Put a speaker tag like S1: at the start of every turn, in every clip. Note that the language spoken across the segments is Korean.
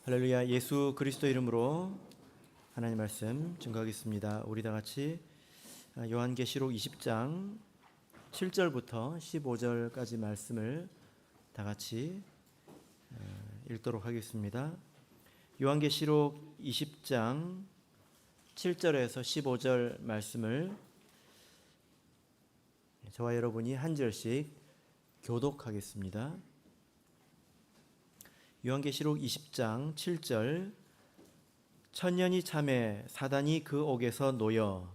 S1: 할렐루야. 예수 그리스도 이름으로 하나님 말씀 증거하겠습니다. 우리 다 같이 요한계시록 20장 7절부터 15절까지 말씀을 다 같이 읽도록 하겠습니다. 요한계시록 20장 7절에서 15절 말씀을 저와 여러분이 한 절씩 교독하겠습니다. 요한계시록 20장 7절. 천년이 참에 사단이 그 옥에서 놓여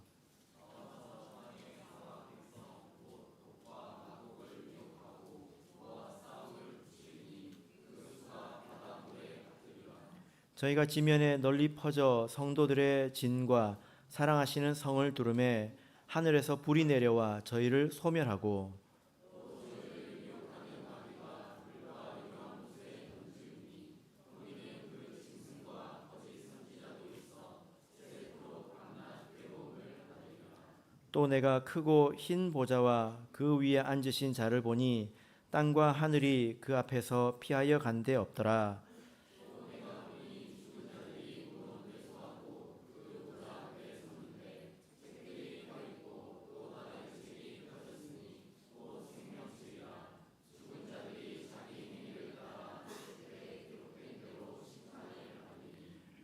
S1: 저희가 지면에 널리 퍼져 성도들의 진과 사랑하시는 성을 두름에 하늘에서 불이 내려와 저희를 소멸하고 또 내가 크고 흰 보좌와 그 위에 앉으신 자를 보니 땅과 하늘이 그 앞에서 피하여 간 데 없더라.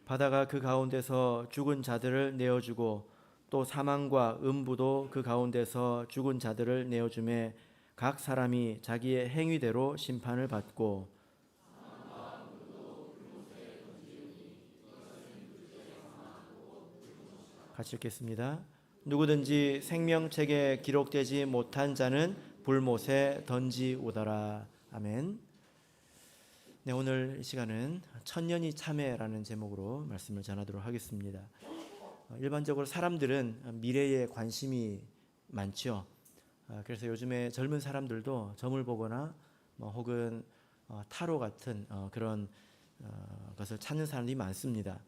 S1: 바다가 그 가운데서 죽은 자들을 내어주고 또 사망과 음부도 그 가운데서 죽은 자들을 내어주매 각 사람이 자기의 행위대로 심판을 받고 같이 읽겠습니다. 누구든지 생명책에 기록되지 못한 자는 불못에 던지오더라. 아멘. 네, 오늘 이 시간은 천년이 참회라는 제목으로 말씀을 전하도록 하겠습니다. 일반적으로 사람들은 미래에 관심이 많죠. 그래서 요즘에 젊은 사람들도 점을 보거나 혹은 타로 같은 그런 것을 찾는 사람들이 많습니다.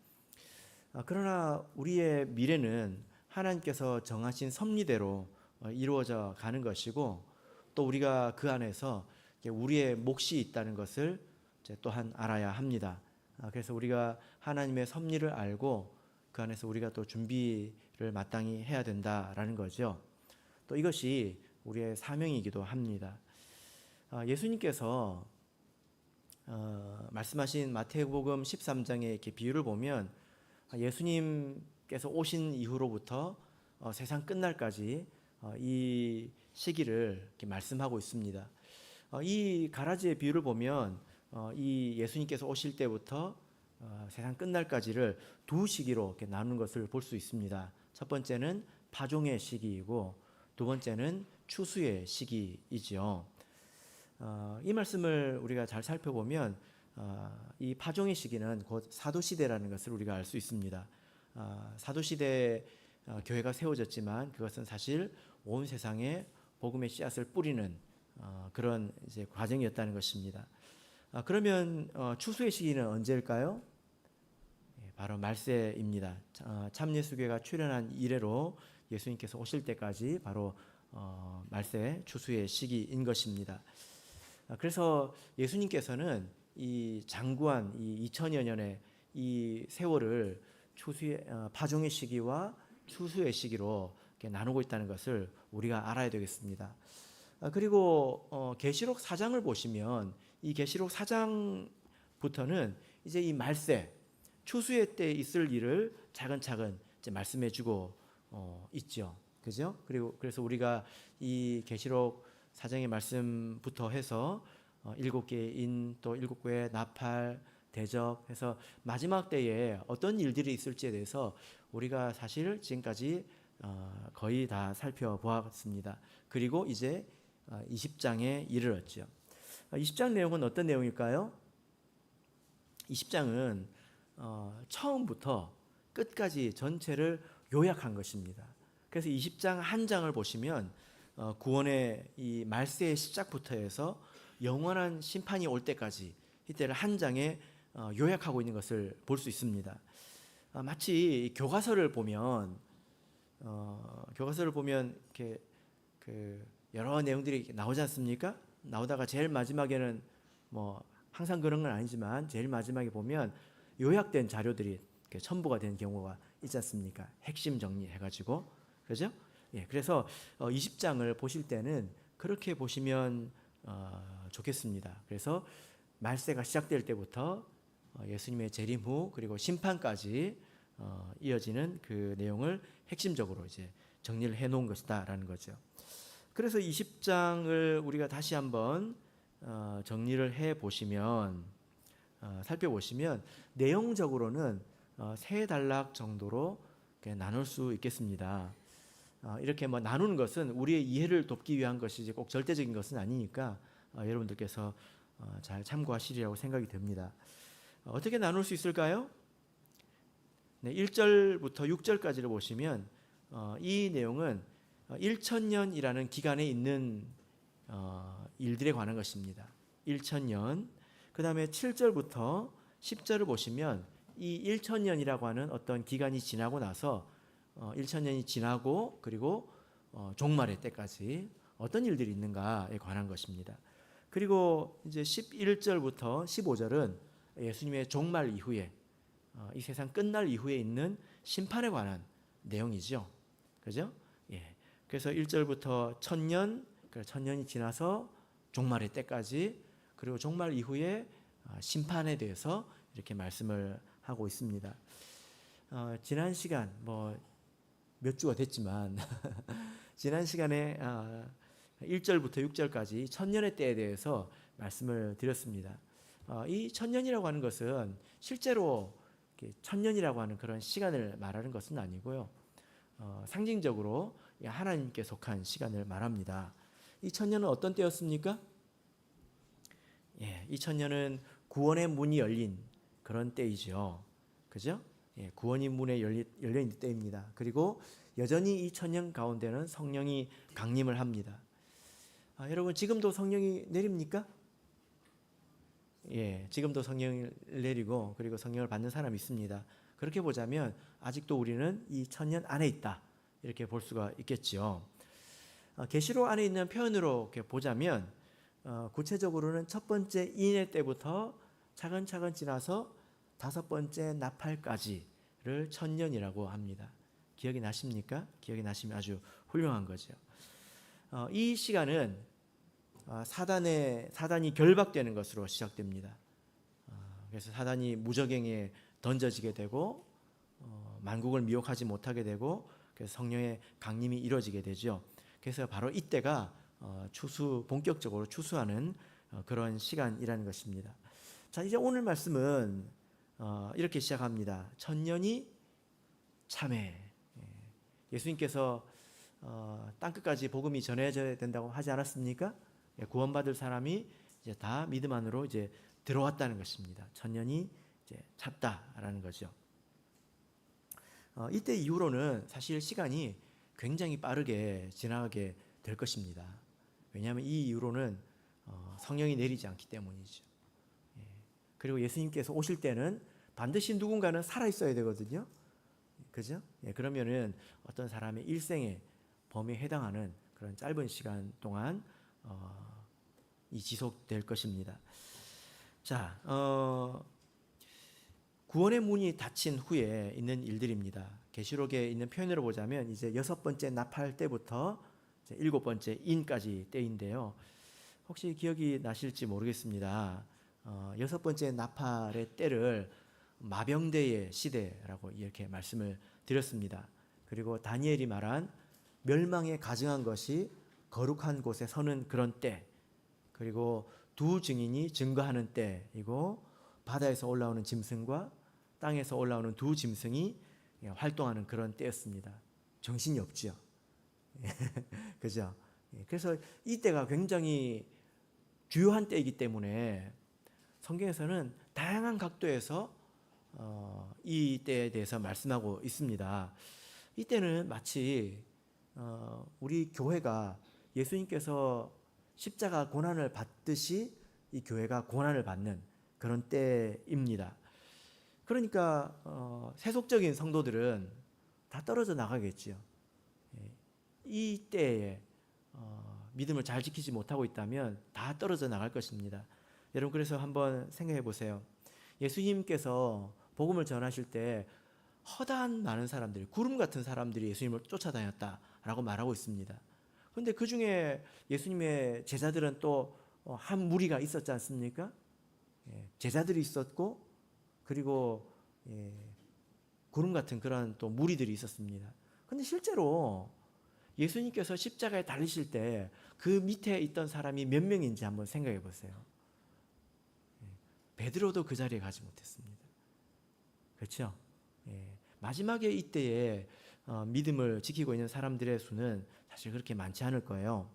S1: 그러나 우리의 미래는 하나님께서 정하신 섭리대로 이루어져 가는 것이고 또 우리가 그 안에서 우리의 몫이 있다는 것을 또한 알아야 합니다. 그래서 우리가 하나님의 섭리를 알고 그 안에서 우리가 또 준비를 마땅히 해야 된다라는 거죠. 또 이것이 우리의 사명이기도 합니다. 예수님께서 말씀하신 마태복음 13장의 이렇게 비유를 보면 예수님께서 오신 이후로부터 세상 끝날까지 이 시기를 이렇게 말씀하고 있습니다. 이 가라지의 비유를 보면 이 예수님께서 오실 때부터 세상 끝날까지를 두 시기로 이렇게 나누는 것을 볼 수 있습니다. 첫 번째는 파종의 시기이고 두 번째는 추수의 시기이죠. 이 말씀을 우리가 잘 살펴보면 이 파종의 시기는 곧 사도시대라는 것을 우리가 알 수 있습니다. 사도시대 교회가 세워졌지만 그것은 사실 온 세상에 복음의 씨앗을 뿌리는 그런 이제 과정이었다는 것입니다. 그러면 추수의 시기는 언제일까요? 바로 말세입니다. 참예수교회가 출현한 이래로 예수님께서 오실 때까지 바로 말세 추수의 시기인 것입니다. 그래서 예수님께서는 이 장구한 이 2000여 년의 이 세월을 추수의 파종의 시기와 추수의 시기로 나누고 있다는 것을 우리가 알아야 되겠습니다. 그리고 계시록 4장을 보시면 이 계시록 4장부터는 이제 이 말세 추수의 때 있을 일을 차근차근 이제 말씀해주고 있죠, 그죠? 그리고 그래서 우리가 이 계시록 4장의 말씀부터 해서 7개의 인 또 7개의 나팔 대접해서 마지막 때에 어떤 일들이 있을지에 대해서 우리가 사실 지금까지 거의 다 살펴보았습니다. 그리고 이제 20장에 이르렀죠. 20장 내용은 어떤 내용일까요? 20장은 처음부터 끝까지 전체를 요약한 것입니다. 그래서 20장 한 장을 보시면 구원의 이 말세의 시작부터 해서 영원한 심판이 올 때까지 이때를 한 장에 요약하고 있는 것을 볼 수 있습니다. 마치 교과서를 보면 이렇게 여러 내용들이 나오지 않습니까? 나오다가 제일 마지막에는 뭐 항상 그런 건 아니지만 제일 마지막에 보면 요약된 자료들이 이렇게 첨부가 된 경우가 있지 않습니까? 핵심 정리해가지고, 그죠? 예, 그래서 20장을 보실 때는 그렇게 보시면 좋겠습니다. 그래서 말세가 시작될 때부터 예수님의 재림 후 그리고 심판까지 이어지는 그 내용을 핵심적으로 이제 정리를 해놓은 것이다라는 거죠. 그래서 20장을 우리가 다시 한번 정리를 해 보시면 살펴보시면 내용적으로는 세 단락 정도로 나눌 수 있겠습니다. 이렇게 뭐 나누는 것은 우리의 이해를 돕기 위한 것이지 꼭 절대적인 것은 아니니까 여러분들께서 잘 참고하시리라고 생각이 듭니다. 어떻게 나눌 수 있을까요? 네, 1절부터 6절까지를 보시면 이 내용은 1000년이라는 기간에 있는 일들에 관한 것입니다. 1000년. 그 다음에 7절부터 10절을 보시면 이 1000년이라고 하는 어떤 기간이 지나고 나서 1000년이 지나고 그리고 종말의 때까지 어떤 일들이 있는가에 관한 것입니다. 그리고 이제 11절부터 15절은 예수님의 종말 이후에 이 세상 끝날 이후에 있는 심판에 관한 내용이죠. 그죠? 예. 그래서 1절부터 1000년, 1000년이 지나서 종말의 때까지 그리고 종말 이후에 심판에 대해서 이렇게 말씀을 하고 있습니다. 지난 시간 몇 주가 됐지만 지난 시간에 1절부터 6절까지 천년의 때에 대해서 말씀을 드렸습니다. 이 천년이라고 하는 것은 실제로 천년이라고 하는 그런 시간을 말하는 것은 아니고요. 상징적으로 하나님께 속한 시간을 말합니다. 이 천년은 어떤 때였습니까? 이 천년은 구원의 문이 열린 그런 때이죠. 그죠? 구원의 문에 열려 있는 때입니다. 그리고 여전히 이 천년 가운데는 성령이 강림을 합니다. 여러분 지금도 성령이 내립니까? 지금도 성령을 내리고 그리고 성령을 받는 사람이 있습니다. 그렇게 보자면 아직도 우리는 이 천년 안에 있다 이렇게 볼 수가 있겠죠. 계시록 안에 있는 표현으로 이렇게 보자면 구체적으로는 첫 번째 인의 때부터 차근차근 지나서 다섯 번째 나팔까지를 천년이라고 합니다. 기억이 나십니까? 기억이 나시면 아주 훌륭한 거죠. 이 시간은 사단이 결박되는 것으로 시작됩니다. 그래서 사단이 무저갱에 던져지게 되고 만국을 미혹하지 못하게 되고 그래서 성령의 강림이 이루어지게 되죠. 그래서 바로 이때가 본격적으로 추수하는 그런 시간이라는 것입니다. 자, 이제 오늘 말씀은 이렇게 시작합니다. 천년이 참회. 예수님께서 땅끝까지 복음이 전해져야 된다고 하지 않았습니까? 구원받을 사람이 이제 다 믿음 안으로 이제 들어왔다는 것입니다. 천년이 이제 찼다라는 거죠. 이때 이후로는 사실 시간이 굉장히 빠르게 지나가게 될 것입니다. 왜냐하면 이 이후로는 성령이 내리지 않기 때문이죠. 그리고 예수님께서 오실 때는 반드시 누군가는 살아 있어야 되거든요. 그죠? 그러면은 어떤 사람의 일생의 범위에 해당하는 그런 짧은 시간 동안 이 지속될 것입니다. 자, 구원의 문이 닫힌 후에 있는 일들입니다. 계시록에 있는 표현으로 보자면 이제 여섯 번째 나팔 때부터 이제 일곱 번째 인까지 때인데요. 혹시 기억이 나실지 모르겠습니다. 여섯 번째 나팔의 때를 마병대의 시대라고 이렇게 말씀을 드렸습니다. 그리고 다니엘이 말한 멸망에 가증한 것이 거룩한 곳에 서는 그런 때, 그리고 두 증인이 증거하는 때이고 바다에서 올라오는 짐승과 땅에서 올라오는 두 짐승이 활동하는 그런 때였습니다. 정신이 없죠. 그죠? 그래서 이 때가 굉장히 주요한 때이기 때문에 성경에서는 다양한 각도에서 이 때에 대해서 말씀하고 있습니다. 이 때는 마치 우리 교회가 예수님께서 십자가 고난을 받듯이 이 교회가 고난을 받는 그런 때입니다. 그러니까 세속적인 성도들은 다 떨어져 나가겠지요. 이 때에 믿음을 잘 지키지 못하고 있다면 다 떨어져 나갈 것입니다. 여러분 그래서 한번 생각해 보세요. 예수님께서 복음을 전하실 때 허다한 많은 사람들이, 구름 같은 사람들이 예수님을 쫓아다녔다라고 말하고 있습니다. 그런데 그 중에 예수님의 제자들은 또 한 무리가 있었지 않습니까? 제자들이 있었고, 그리고 구름 같은 그런 또 무리들이 있었습니다. 그런데 실제로 예수님께서 십자가에 달리실 때 그 밑에 있던 사람이 몇 명인지 한번 생각해 보세요. 베드로도 그 자리에 가지 못했습니다. 그렇죠? 마지막에 이때에 믿음을 지키고 있는 사람들의 수는 사실 그렇게 많지 않을 거예요.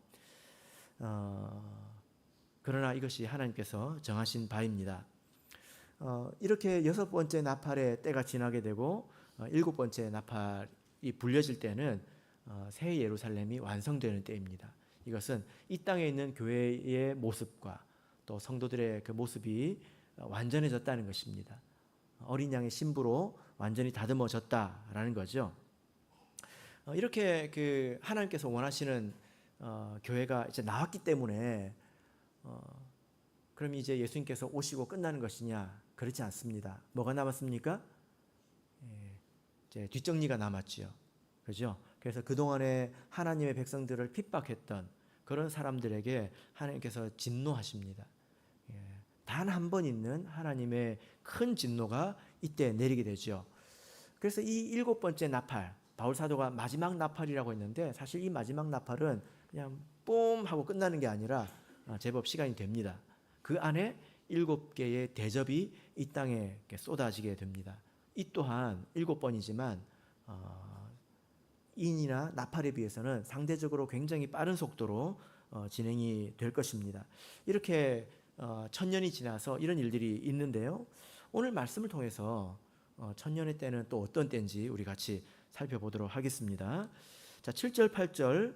S1: 그러나 이것이 하나님께서 정하신 바입니다. 이렇게 6번째 나팔의 때가 지나게 되고 7번째 나팔이 불려질 때는 새 예루살렘이 완성되는 때입니다. 이것은 이 땅에 있는 교회의 모습과 또 성도들의 그 모습이 완전해졌다는 것입니다. 어린 양의 신부로 완전히 다듬어졌다라는 거죠. 이렇게 그 하나님께서 원하시는 교회가 이제 나왔기 때문에 그럼 이제 예수님께서 오시고 끝나는 것이냐? 그렇지 않습니다. 뭐가 남았습니까? 이제 뒷정리가 남았지요. 그죠? 그래서 그동안에 하나님의 백성들을 핍박했던 그런 사람들에게 하나님께서 진노하십니다. 단 한 번 있는 하나님의 큰 진노가 이때 내리게 되죠. 그래서 이 7번째 나팔, 바울 사도가 마지막 나팔이라고 했는데 사실 이 마지막 나팔은 그냥 뿜 하고 끝나는 게 아니라 제법 시간이 됩니다. 그 안에 7개의 대접이 이 땅에 쏟아지게 됩니다. 이 또한 7번이지만 인이나 나팔에 비해서는 상대적으로 굉장히 빠른 속도로 진행이 될 것입니다. 이렇게 1000년이 지나서 이런 일들이 있는데요. 오늘 말씀을 통해서 1000년의 때는 또 어떤 때인지 우리 같이 살펴보도록 하겠습니다. 자, 7절 8절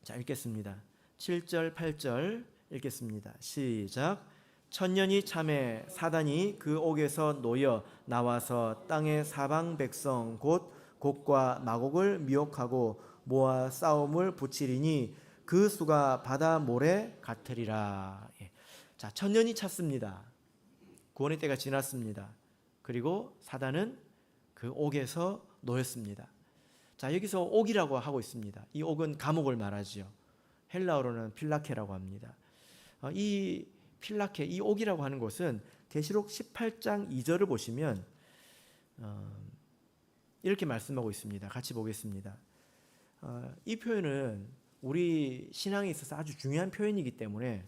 S1: 자 읽겠습니다. 7절 8절 읽겠습니다. 시작. 1000년이 참에 사단이 그 옥에서 놓여 나와서 땅의 사방 백성 곧 곡과 마곡을 미혹하고 모아 싸움을 붙이리니 그 수가 바다 모래 같으리라. 자, 1000년이 찼습니다. 구원의 때가 지났습니다. 그리고 사단은 그 옥에서 놓였습니다. 자, 여기서 옥이라고 하고 있습니다. 이 옥은 감옥을 말하지요. 헬라어로는 필라케라고 합니다. 이 필라케, 이 옥이라고 하는 곳은 계시록 18장 2절을 보시면 이렇게 말씀하고 있습니다. 같이 보겠습니다. 이 표현은 우리 신앙에 있어서 아주 중요한 표현이기 때문에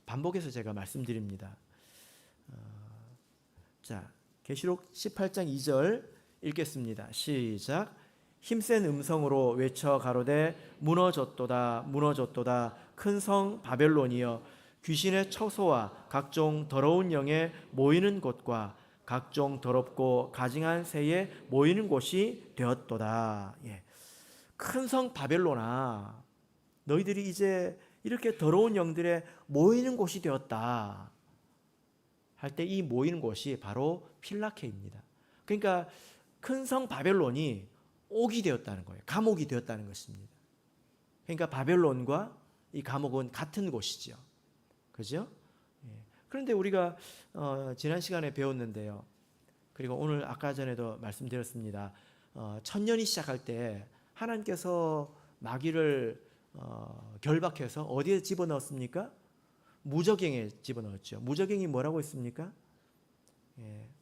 S1: 반복해서 제가 말씀드립니다. 자, 계시록 18장 2절 읽겠습니다. 시작. 힘센 음성으로 외쳐 가로되 무너졌도다 무너졌도다 큰 성 바벨론이여 귀신의 처소와 각종 더러운 영에 모이는 곳과 각종 더럽고 가증한 새에 모이는 곳이 되었도다. 큰 성 바벨론아, 너희들이 이제 이렇게 더러운 영들에 모이는 곳이 되었다 할 때 이 모이는 곳이 바로 필라케입니다. 그러니까 큰 성 바벨론이 옥이 되었다는 거예요. 감옥이 되었다는 것입니다. 그러니까 바벨론과 이 감옥은 같은 곳이죠. 그죠? 그런데 우리가 지난 시간에 배웠는데요. 그리고 오늘 아까 전에도 말씀드렸습니다. 1000년이 시작할 때 하나님께서 마귀를 결박해서 어디에 집어넣었습니까? 무저갱에 집어넣었죠. 무저갱이 뭐라고 했습니까?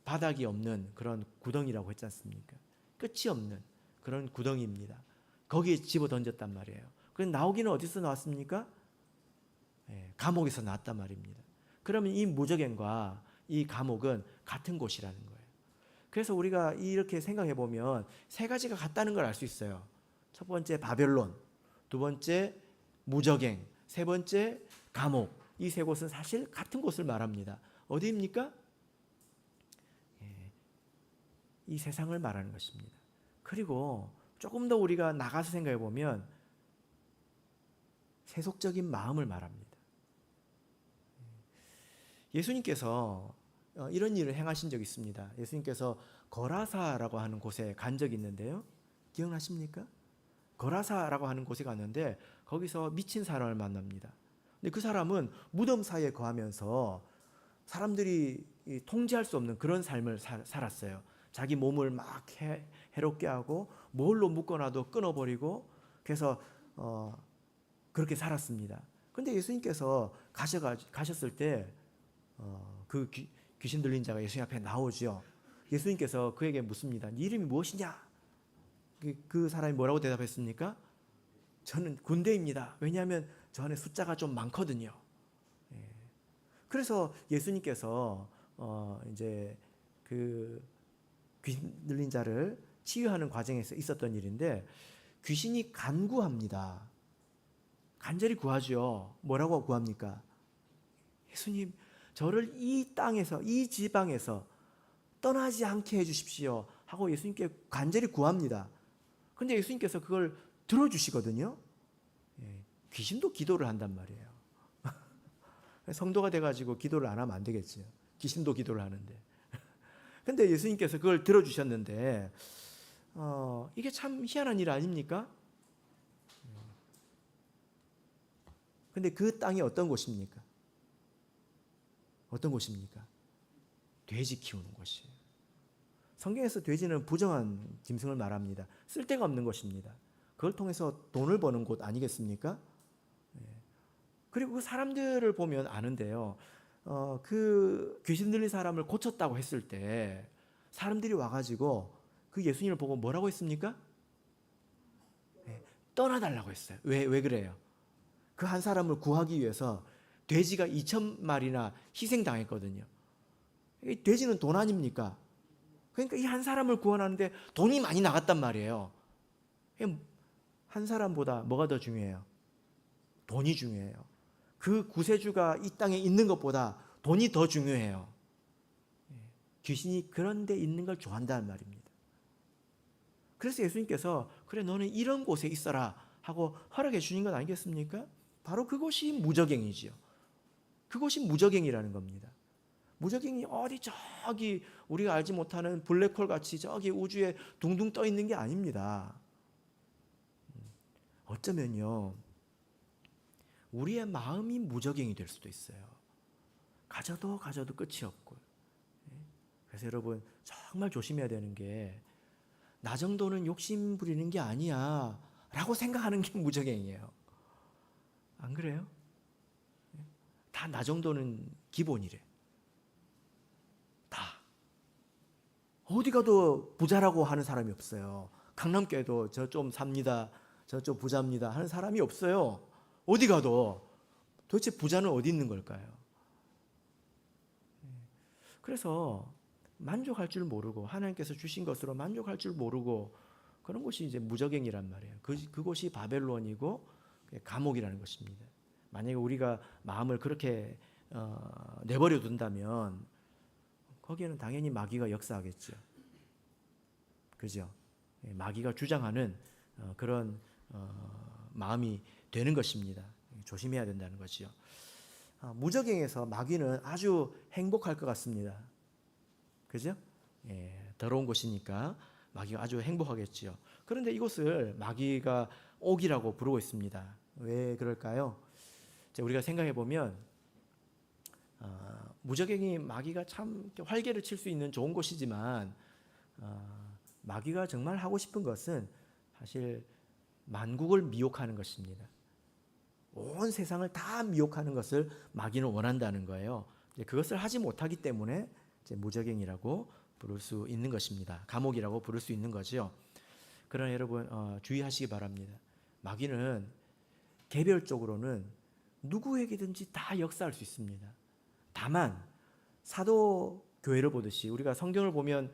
S1: 바닥이 없는 그런 구덩이라고 했지 않습니까? 끝이 없는 그런 구덩이입니다. 거기에 집어 던졌단 말이에요. 그럼 나오기는 어디서 나왔습니까? 감옥에서 나왔단 말입니다. 그러면 이 무저갱과 이 감옥은 같은 곳이라는 거예요. 그래서 우리가 이렇게 생각해 보면 세 가지가 같다는 걸 알 수 있어요. 첫 번째 바벨론, 두 번째 무저갱, 세 번째 감옥. 이 세 곳은 사실 같은 곳을 말합니다. 어디입니까? 이 세상을 말하는 것입니다. 그리고 조금 더 우리가 나가서 생각해 보면 세속적인 마음을 말합니다. 예수님께서 이런 일을 행하신 적이 있습니다. 예수님께서 거라사라고 하는 곳에 간 적이 있는데요. 기억나십니까? 거라사라고 하는 곳에 갔는데 거기서 미친 사람을 만납니다. 근데 그 사람은 무덤 사이에 거하면서 사람들이 통제할 수 없는 그런 삶을 살았어요. 자기 몸을 막 해롭게 하고 뭘로 묶어놔도 끊어버리고 그래서 그렇게 살았습니다. 근데 예수님께서 가셨을 때 그 귀신 들린 자가 예수님 앞에 나오죠. 예수님께서 그에게 묻습니다. 네 이름이 무엇이냐? 그 사람이 뭐라고 대답했습니까? 저는 군대입니다. 왜냐하면 저 안에 숫자가 좀 많거든요. 그래서 예수님께서 이제 그 귀신 들린 자를 치유하는 과정에서 있었던 일인데 귀신이 간구합니다. 간절히 구하죠. 뭐라고 구합니까? 예수님, 저를 이 땅에서, 이 지방에서 떠나지 않게 해주십시오 하고 예수님께 간절히 구합니다. 근데 예수님께서 그걸 들어주시거든요. 귀신도 기도를 한단 말이에요. 성도가 돼가지고 기도를 안 하면 안 되겠죠. 귀신도 기도를 하는데. 근데 예수님께서 그걸 들어주셨는데 이게 참 희한한 일 아닙니까? 근데 그 땅이 어떤 곳입니까? 어떤 곳입니까? 돼지 키우는 곳이에요. 성경에서 돼지는 부정한 짐승을 말합니다. 쓸데가 없는 것입니다. 그걸 통해서 돈을 버는 곳 아니겠습니까? 그리고 그 사람들을 보면 아는데요. 그 귀신 들린 사람을 고쳤다고 했을 때 사람들이 와가지고 그 예수님을 보고 뭐라고 했습니까? 떠나달라고 했어요. 왜 그래요? 그 한 사람을 구하기 위해서 돼지가 2,000마리나 희생당했거든요. 돼지는 돈 아닙니까? 그러니까 이 한 사람을 구원하는데 돈이 많이 나갔단 말이에요. 한 사람보다 뭐가 더 중요해요? 돈이 중요해요. 그 구세주가 이 땅에 있는 것보다 돈이 더 중요해요. 귀신이 그런 데 있는 걸 좋아한다는 말입니다. 그래서 예수님께서 그래 너는 이런 곳에 있어라 하고 허락해 주신 건 아니겠습니까? 바로 그곳이 무저갱이지요. 그곳이 무저갱이라는 겁니다. 무저갱이 어디 저기 우리가 알지 못하는 블랙홀 같이 저기 우주에 둥둥 떠 있는 게 아닙니다. 어쩌면요 우리의 마음이 무저갱이 될 수도 있어요. 가져도 끝이 없고. 그래서 여러분 정말 조심해야 되는 게 나 정도는 욕심 부리는 게 아니야 라고 생각하는 게 무저갱이에요. 안 그래요? 다 나 정도는 기본이래. 다. 어디 가도 부자라고 하는 사람이 없어요. 강남교회도 저 좀 삽니다. 저 좀 부자입니다 하는 사람이 없어요. 어디 가도. 도대체 부자는 어디 있는 걸까요? 그래서 만족할 줄 모르고 하나님께서 주신 것으로 만족할 줄 모르고 그런 것이 이제 무저갱이란 말이에요. 그곳이 바벨론이고 감옥이라는 것입니다. 만약에 우리가 마음을 그렇게 내버려 둔다면 거기에는 당연히 마귀가 역사하겠죠. 그죠? 마귀가 주장하는 그런 마음이 되는 것입니다. 조심해야 된다는 거죠. 무저갱에서 마귀는 아주 행복할 것 같습니다. 그죠? 더러운 곳이니까 마귀가 아주 행복하겠지요. 그런데 이곳을 마귀가 옥이라고 부르고 있습니다. 왜 그럴까요? 우리가 생각해 보면 무저갱이 마귀가 참 활개를 칠 수 있는 좋은 곳이지만 마귀가 정말 하고 싶은 것은 사실 만국을 미혹하는 것입니다. 온 세상을 다 미혹하는 것을 마귀는 원한다는 거예요. 그것을 하지 못하기 때문에 무저갱이라고 부를 수 있는 것입니다. 감옥이라고 부를 수 있는 거죠. 그러나 여러분 주의하시기 바랍니다. 마귀는 개별적으로는 누구에게든지 다 역사할 수 있습니다. 다만 사도교회를 보듯이 우리가 성경을 보면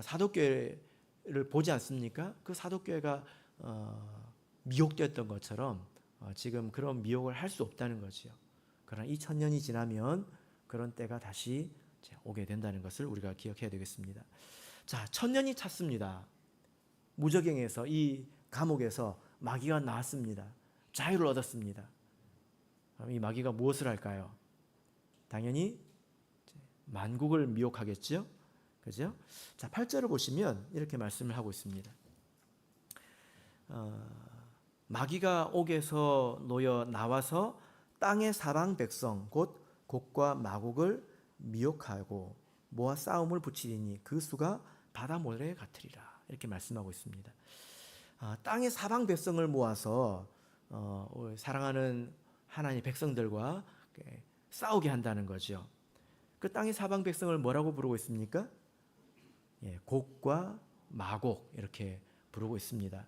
S1: 사도교회를 보지 않습니까? 그 사도교회가 미혹되었던 것처럼 지금 그런 미혹을 할 수 없다는 거죠. 그러나 2000년이 지나면 그런 때가 다시 오게 된다는 것을 우리가 기억해야 되겠습니다. 자, 1000년이 찼습니다. 무저갱에서 이 감옥에서 마귀가 나왔습니다. 자유를 얻었습니다. 그럼 이 마귀가 무엇을 할까요? 당연히 만국을 미혹하겠죠. 그죠? 자, 8절을 보시면 이렇게 말씀을 하고 있습니다. 마귀가 옥에서 놓여 나와서 땅의 사방 백성 곧 곡과 마곡을 미혹하고 모아 싸움을 붙이리니 그 수가 바다 모래 같으리라. 이렇게 말씀하고 있습니다. 땅의 사방 백성을 모아서 사랑하는 하나님의 백성들과 싸우게 한다는 거죠. 그 땅의 사방 백성을 뭐라고 부르고 있습니까? 곡과 마곡 이렇게 부르고 있습니다.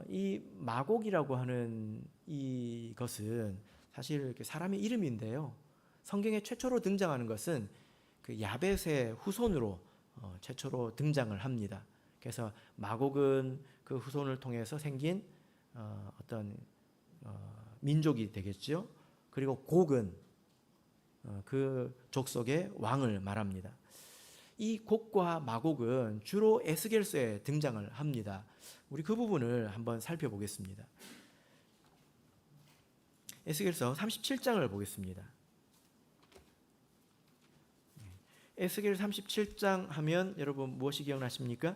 S1: 이 마곡이라고 하는 이것은 사실 사람의 이름인데요. 성경에 최초로 등장하는 것은 그 야벳의 후손으로 최초로 등장을 합니다. 그래서 마곡은 그 후손을 통해서 생긴 어떤 민족이 되겠죠. 그리고 곡은 그 족속의 왕을 말합니다. 이 곡과 마곡은 주로 에스겔서에 등장을 합니다. 우리 그 부분을 한번 살펴보겠습니다. 에스겔서 37장을 보겠습니다. 에스겔 37장 하면 여러분 무엇이 기억나십니까?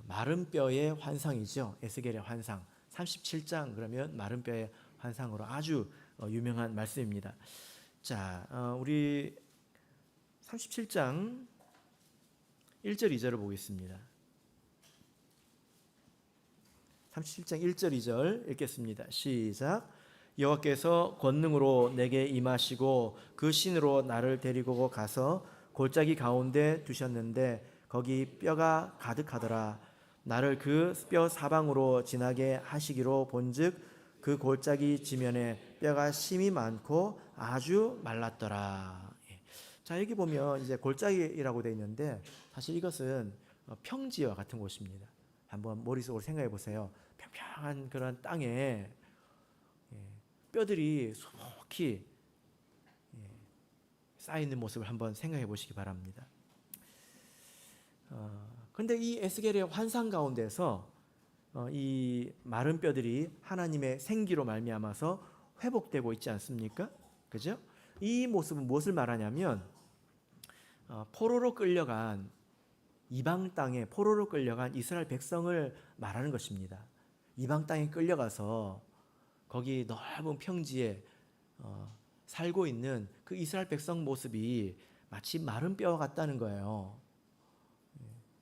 S1: 마른 뼈의 환상이죠. 에스겔의 환상. 37장 그러면 마른 뼈의 환상으로 아주 유명한 말씀입니다. 자, 우리 37장 1절 2절을 보겠습니다. 37장 1절 2절 읽겠습니다. 시작. 여호와께서 권능으로 내게 임하시고 그 신으로 나를 데리고 가서 골짜기 가운데 두셨는데 거기 뼈가 가득하더라. 나를 그 뼈 사방으로 지나게 하시기로 본즉 그 골짜기 지면에 뼈가 심이 많고 아주 말랐더라. 자, 여기 보면 이제 골짜기라고 되어 있는데 사실 이것은 평지와 같은 곳입니다. 한번 머릿속으로 생각해 보세요. 평평한 그런 땅에 뼈들이 수북히 쌓여있는 모습을 한번 생각해 보시기 바랍니다. 그런데 이 에스겔의 환상 가운데서 이 마른 뼈들이 하나님의 생기로 말미암아서 회복되고 있지 않습니까? 그죠? 이 모습은 무엇을 말하냐면 포로로 끌려간 이방 땅에 포로로 끌려간 이스라엘 백성을 말하는 것입니다. 이방 땅에 끌려가서 거기 넓은 평지에 살고 있는 그 이스라엘 백성 모습이 마치 마른 뼈와 같다는 거예요.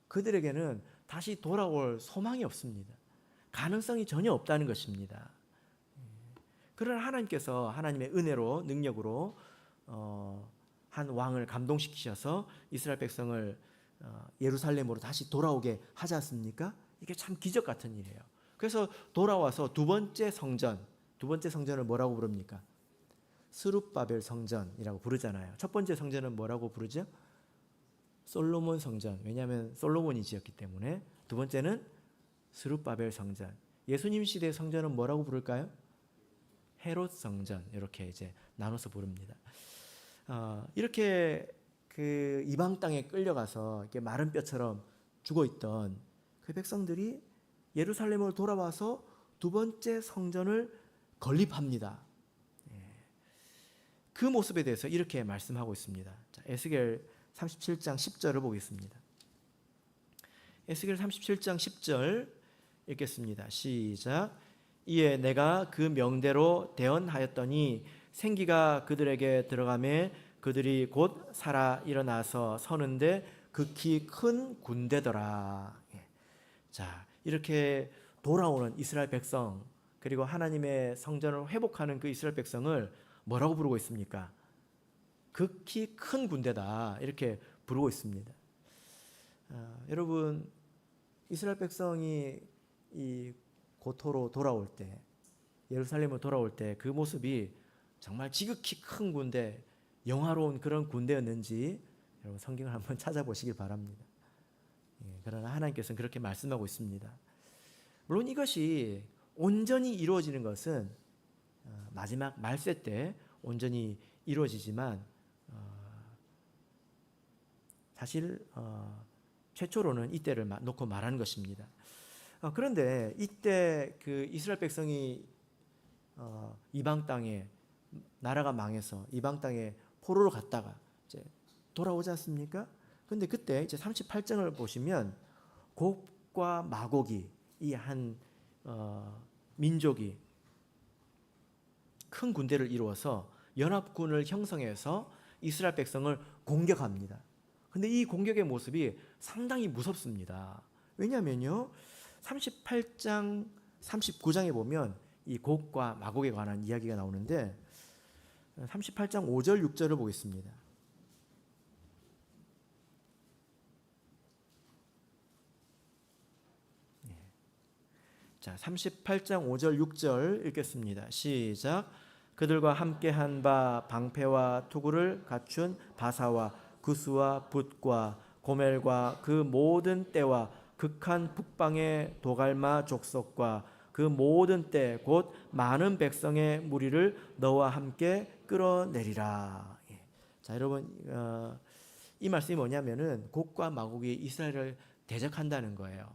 S1: 그들에게는 다시 돌아올 소망이 없습니다. 가능성이 전혀 없다는 것입니다. 그러나 하나님께서 하나님의 은혜로 능력으로 한 왕을 감동시키셔서 이스라엘 백성을 예루살렘으로 다시 돌아오게 하지 않습니까? 이게 참 기적 같은 일이에요. 그래서 돌아와서 두 번째 성전을 뭐라고 부릅니까? 스룹바벨 성전이라고 부르잖아요. 첫 번째 성전은 뭐라고 부르죠? 솔로몬 성전. 왜냐하면 솔로몬이 지었기 때문에. 두 번째는 스룹바벨 성전. 예수님 시대의 성전은 뭐라고 부를까요? 헤롯 성전. 이렇게 이제 나눠서 부릅니다. 이렇게 그 이방 땅에 끌려가서 이렇게 마른 뼈처럼 죽어 있던 그 백성들이 예루살렘으로 돌아와서 두 번째 성전을 건립합니다. 그 모습에 대해서 이렇게 말씀하고 있습니다. 자, 에스겔 37장 10절을 보겠습니다. 에스겔 37장 10절 읽겠습니다. 시작. 이에 내가 그 명대로 대언하였더니 생기가 그들에게 들어가매 그들이 곧 살아 일어나서 서는데 극히 큰 군대더라. 자, 이렇게 돌아오는 이스라엘 백성 그리고 하나님의 성전을 회복하는 그 이스라엘 백성을 뭐라고 부르고 있습니까? 극히 큰 군대다 이렇게 부르고 있습니다. 여러분 이스라엘 백성이 이 고토로 돌아올 때 예루살렘으로 돌아올 때 그 모습이 정말 지극히 큰 군대 영화로운 그런 군대였는지 여러분 성경을 한번 찾아보시길 바랍니다. 그러나 하나님께서는 그렇게 말씀하고 있습니다. 물론 이것이 온전히 이루어지는 것은 마지막 말세 때 온전히 이루어지지만 사실 최초로는 이때를 놓고 말하는 것입니다. 그런데 이때 그 이스라엘 백성이 이방 땅에 나라가 망해서 이방 땅에 포로로 갔다가 이제 돌아오지 않습니까? 근데 그때 이제 38장을 보시면 곡과 마곡이 이 한 민족이 큰 군대를 이루어서 연합군을 형성해서 이스라엘 백성을 공격합니다. 근데 이 공격의 모습이 상당히 무섭습니다. 왜냐하면요, 38장 39장에 보면 이 곡과 마곡에 관한 이야기가 나오는데 38장 5절 6절을 보겠습니다. 자, 38장 5절 6절 읽겠습니다. 시작. 그들과 함께한 바 방패와 투구를 갖춘 바사와 구스와 붓과 고멜과 그 모든 떼와 극한 북방의 도갈마 족속과 그 모든 때 곧 많은 백성의 무리를 너와 함께 끌어내리라. 예. 자, 여러분, 이 말씀이 뭐냐면은 곡과 마곡이 이스라엘을 대적한다는 거예요.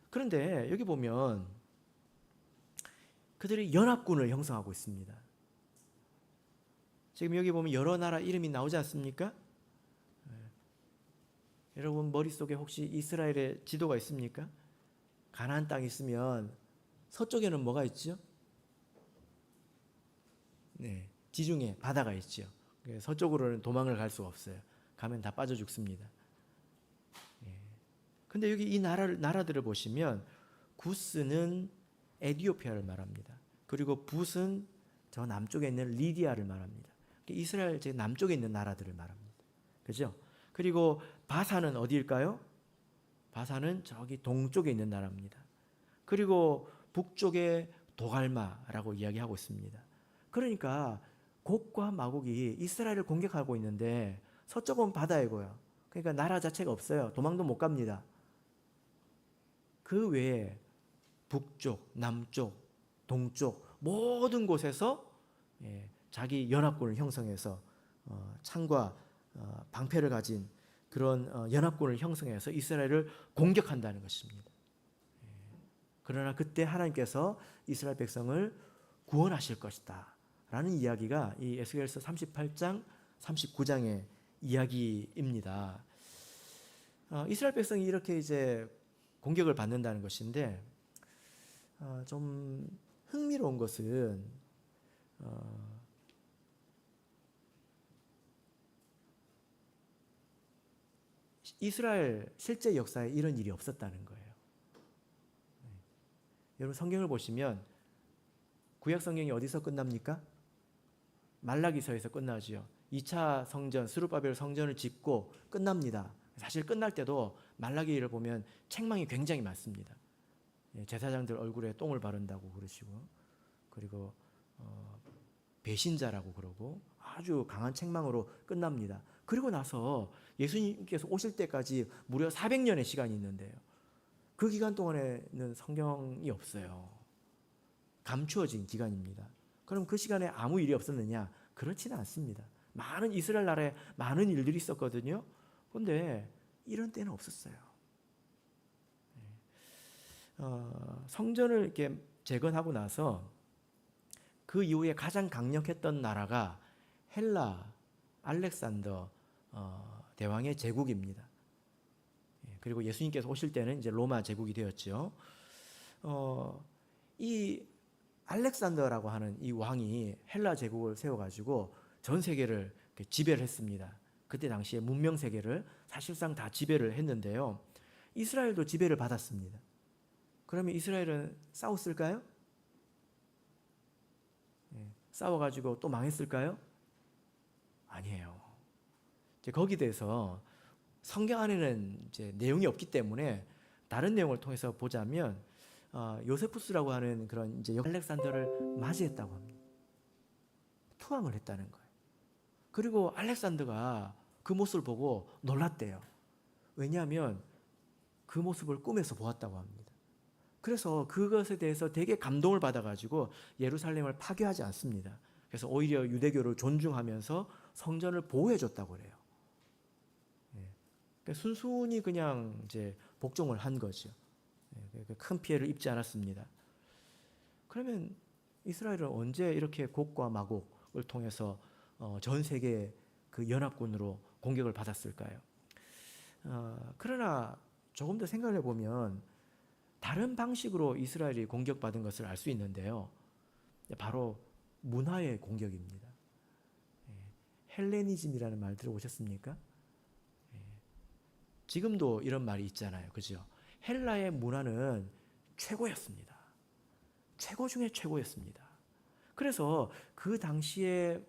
S1: 그런데 여기 보면 그들이 연합군을 형성하고 있습니다. 지금 여기 보면 여러 나라 이름이 나오지 않습니까? 여러분 머릿속에 혹시 이스라엘의 지도가 있습니까? 가나안 땅이 있으면 서쪽에는 뭐가 있죠? 네, 지중해 바다가 있죠. 서쪽으로는 도망을 갈 수가 없어요. 가면 다 빠져 죽습니다. 근데 여기 이 나라들을 보시면 구스는 에티오피아를 말합니다. 그리고 붓은 저 남쪽에 있는 리디아를 말합니다. 이스라엘 제 남쪽에 있는 나라들을 말합니다. 그죠? 그리고 바사는 어디일까요? 바사는 저기 동쪽에 있는 나라입니다. 그리고 북쪽에 도갈마라고 이야기하고 있습니다. 그러니까 곡과 마곡이 이스라엘을 공격하고 있는데 서쪽은 바다이고요. 그러니까 나라 자체가 없어요. 도망도 못 갑니다. 그 외에 북쪽, 남쪽, 동쪽 모든 곳에서 자기 연합군을 형성해서 창과 방패를 가진 그런 연합군을 형성해서 이스라엘을 공격한다는 것입니다. 그러나 그때 하나님께서 이스라엘 백성을 구원하실 것이다 라는 이야기가 이 에스겔서 38장 39장의 이야기입니다. 이스라엘 백성이 이렇게 이제 공격을 받는다는 것인데 좀 흥미로운 것은 이스라엘 실제 역사에 이런 일이 없었다는 거예요. 여러분 성경을 보시면 구약 성경이 어디서 끝납니까? 말라기서에서 끝나지요. 2차 성전 스룹바벨 성전을 짓고 끝납니다. 사실 끝날 때도 말라기를 보면 책망이 굉장히 많습니다. 제사장들 얼굴에 똥을 바른다고 그러시고, 그리고 배신자라고 그러고 아주 강한 책망으로 끝납니다. 그리고 나서 예수님께서 오실 때까지 무려 400년의 시간이 있는데요. 그 기간 동안에는 성경이 없어요. 감추어진 기간입니다. 그럼 그 시간에 아무 일이 없었느냐? 그렇지는 않습니다. 많은 이스라엘 나라에 많은 일들이 있었거든요. 그런데 이런 때는 없었어요. 성전을 이렇게 재건하고 나서 그 이후에 가장 강력했던 나라가 헬라 알렉산더 대왕의 제국입니다. 그리고 예수님께서 오실 때는 이제 로마 제국이 되었죠. 이 알렉산더라고 하는 이 왕이 헬라 제국을 세워가지고 전 세계를 지배를 했습니다. 그때 당시에 문명 세계를 사실상 다 지배를 했는데요. 이스라엘도 지배를 받았습니다. 그러면 이스라엘은 싸웠을까요? 싸워가지고 또 망했을까요? 아니에요. 이제 거기에 대해서 성경 안에는 이제 내용이 없기 때문에 다른 내용을 통해서 보자면 요세푸스라고 하는 그런 이제 알렉산더를 맞이했다고 합니다. 투항을 했다는 거예요. 그리고 알렉산더가 그 모습을 보고 놀랐대요. 왜냐하면 그 모습을 꿈에서 보았다고 합니다. 그래서 그것에 대해서 되게 감동을 받아가지고 예루살렘을 파괴하지 않습니다. 그래서 오히려 유대교를 존중하면서 성전을 보호해줬다고 그래요. 그러니까 순순히 그냥 이제 복종을 한 거죠. 큰 피해를 입지 않았습니다. 그러면 이스라엘은 언제 이렇게 곡과 마곡을 통해서 전 세계 그 연합군으로 공격을 받았을까요? 그러나 조금 더 생각을 해보면 다른 방식으로 이스라엘이 공격받은 것을 알 수 있는데요. 바로 문화의 공격입니다. 헬레니즘이라는 말 들어보셨습니까? 지금도 이런 말이 있잖아요. 그죠? 헬라의 문화는 최고였습니다. 최고 중에 최고였습니다. 그래서 그 당시에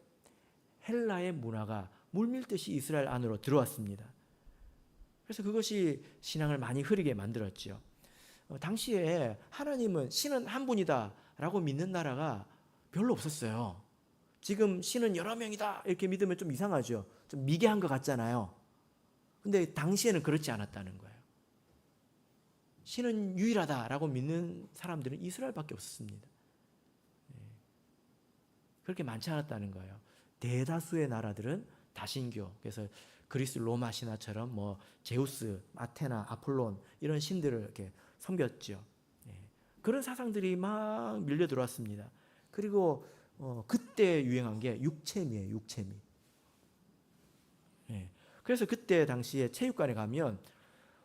S1: 헬라의 문화가 물밀듯이 이스라엘 안으로 들어왔습니다. 그래서 그것이 신앙을 많이 흐리게 만들었죠. 당시에 하나님은 신은 한 분이다 라고 믿는 나라가 별로 없었어요. 지금 신은 여러 명이다 이렇게 믿으면 좀 이상하죠. 좀 미개한 것 같잖아요. 근데 당시에는 그렇지 않았다는 거예요. 신은 유일하다라고 믿는 사람들은 이스라엘밖에 없었습니다. 그렇게 많지 않았다는 거예요. 대다수의 나라들은 다신교, 그래서 그리스 로마 신화처럼 뭐 제우스, 아테나, 아폴론 이런 신들을 이렇게 섬겼죠. 그런 사상들이 막 밀려 들어왔습니다. 그리고 그때 유행한 게 육체미예요, 육체미. 그래서 그때 당시에 체육관에 가면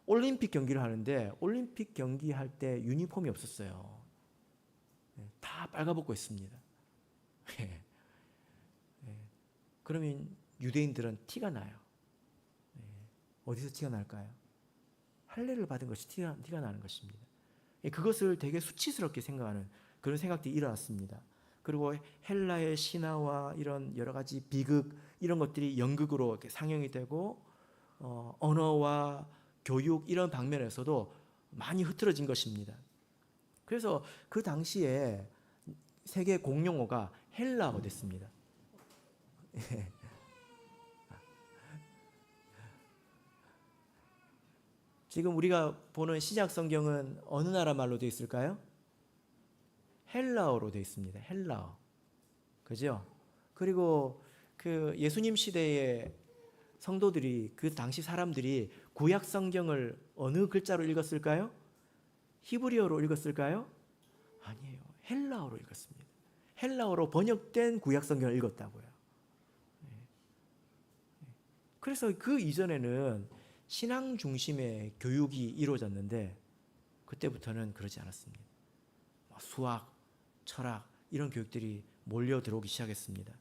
S1: 올림픽 경기를 하는데 올림픽 경기할 때 유니폼이 없었어요. 다 빨가벗고 있습니다. 그러면 유대인들은 티가 나요. 어디서 티가 날까요? 할례를 받은 것이 티가 나는 것입니다. 그것을 되게 수치스럽게 생각하는 그런 생각들이 일어났습니다. 그리고 헬라의 신화와 이런 여러 가지 비극 이런 것들이 연극으로 이렇게 상영이 되고 언어와 교육 이런 방면에서도 많이 흐트러진 것입니다. 그래서 그 당시에 세계 공용어가 헬라어 됐습니다. 지금 우리가 보는 신약 성경은 어느 나라 말로 되어 있을까요? 헬라어로 되어 있습니다. 헬라어. 그죠? 그리고 그 예수님 시대의 성도들이 그 당시 사람들이 구약 성경을 어느 글자로 읽었을까요? 히브리어로 읽었을까요? 아니에요. 헬라어로 읽었습니다. 헬라어로 번역된 구약 성경을 읽었다고요. 그래서 그 이전에는 신앙 중심의 교육이 이루어졌는데 그때부터는 그러지 않았습니다. 수학, 철학 이런 교육들이 몰려 들어오기 시작했습니다.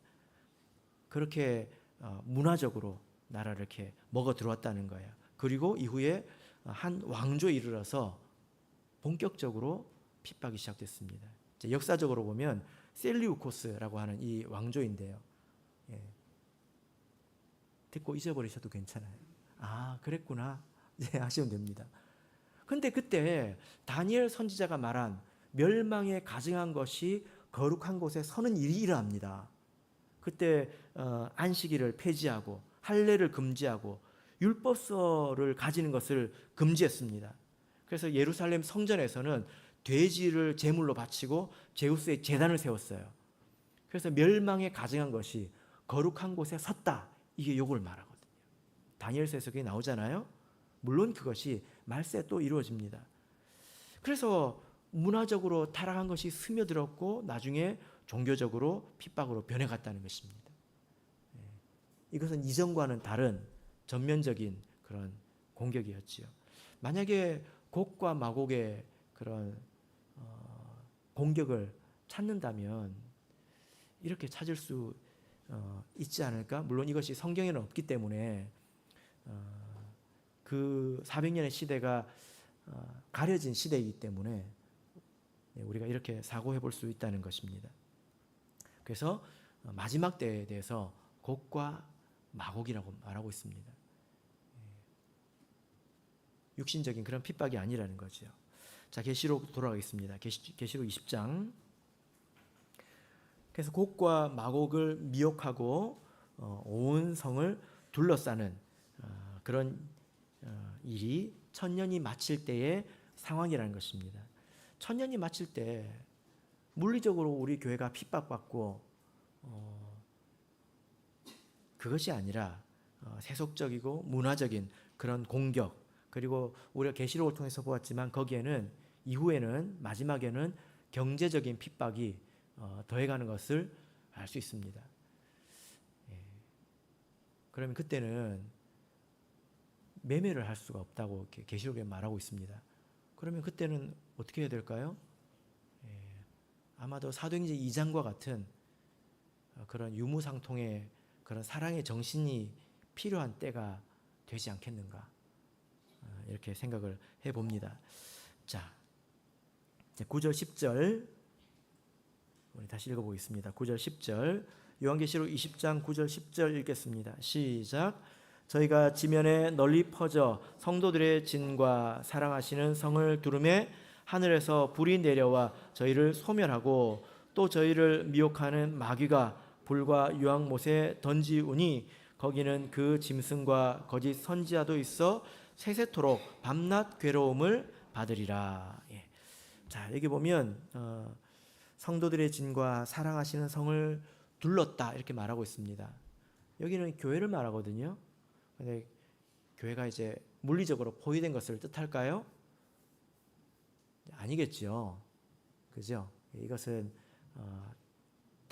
S1: 그렇게 문화적으로 나라를 이렇게 먹어 들어왔다는 거예요. 그리고 이후에 한 왕조에 이르러서 본격적으로 핍박이 시작됐습니다. 역사적으로 보면 셀리우코스라고 하는 이 왕조인데요. 듣고 잊어버리셔도 괜찮아요. 아, 그랬구나. 네, 하시면 됩니다. 근데 그때 다니엘 선지자가 말한 멸망에 가증한 것이 거룩한 곳에 서는 일이 일어납니다. 그때 안식일을 폐지하고 할례를 금지하고 율법서를 가지는 것을 금지했습니다. 그래서 예루살렘 성전에서는 돼지를 제물로 바치고 제우스의 제단을 세웠어요. 그래서 멸망에 가증한 것이 거룩한 곳에 섰다. 이게 요걸 말하거든요. 다니엘서에서 그게 나오잖아요. 물론 그것이 말세에 또 이루어집니다. 그래서 문화적으로 타락한 것이 스며들었고 나중에 종교적으로 핍박으로 변해갔다는 것입니다. 이것은 이전과는 다른 전면적인 그런 공격이었지요. 만약에 곡과 마곡의 그런 공격을 찾는다면 이렇게 찾을 수 있지 않을까? 물론 이것이 성경에는 없기 때문에 그 400년의 시대가 가려진 시대이기 때문에 우리가 이렇게 사고해 볼 수 있다는 것입니다. 그래서 마지막 때에 대해서 곡과 마곡이라고 말하고 있습니다. 육신적인 그런 핍박이 아니라는 거죠. 자, 계시록 돌아가겠습니다. 계시록 20장. 그래서 곡과 마곡을 미혹하고 온 성을 둘러싸는 그런 일이 천년이 마칠 때의 상황이라는 것입니다. 천년이 마칠 때 물리적으로 우리 교회가 핍박받고 그것이 아니라 세속적이고 문화적인 그런 공격, 그리고 우리가 계시록을 통해서 보았지만 거기에는 이후에는 마지막에는 경제적인 핍박이 더해가는 것을 알 수 있습니다. 그러면 그때는 매매를 할 수가 없다고 계시록에 말하고 있습니다. 그러면 그때는 어떻게 해야 될까요? 아마도 사도행전 2장과 같은 그런 유무상통의 그런 사랑의 정신이 필요한 때가 되지 않겠는가, 이렇게 생각을 해봅니다. 자, 이제 9절 10절 우리 다시 읽어보겠습니다. 9절 10절 요한계시록 20장 9절 10절 읽겠습니다. 시작. 저희가 지면에 널리 퍼져 성도들의 진과 사랑하시는 성을 두르매 하늘에서 불이 내려와 저희를 소멸하고 또 저희를 미혹하는 마귀가 불과 유황못에 던지우니 거기는 그 짐승과 거짓 선지자도 있어 세세토록 밤낮 괴로움을 받으리라. 예. 자, 여기 보면 성도들의 진과 사랑하시는 성을 둘렀다 이렇게 말하고 있습니다. 여기는 교회를 말하거든요. 근데 교회가 이제 물리적으로 포위된 것을 뜻할까요? 아니겠죠. 그죠? 이것은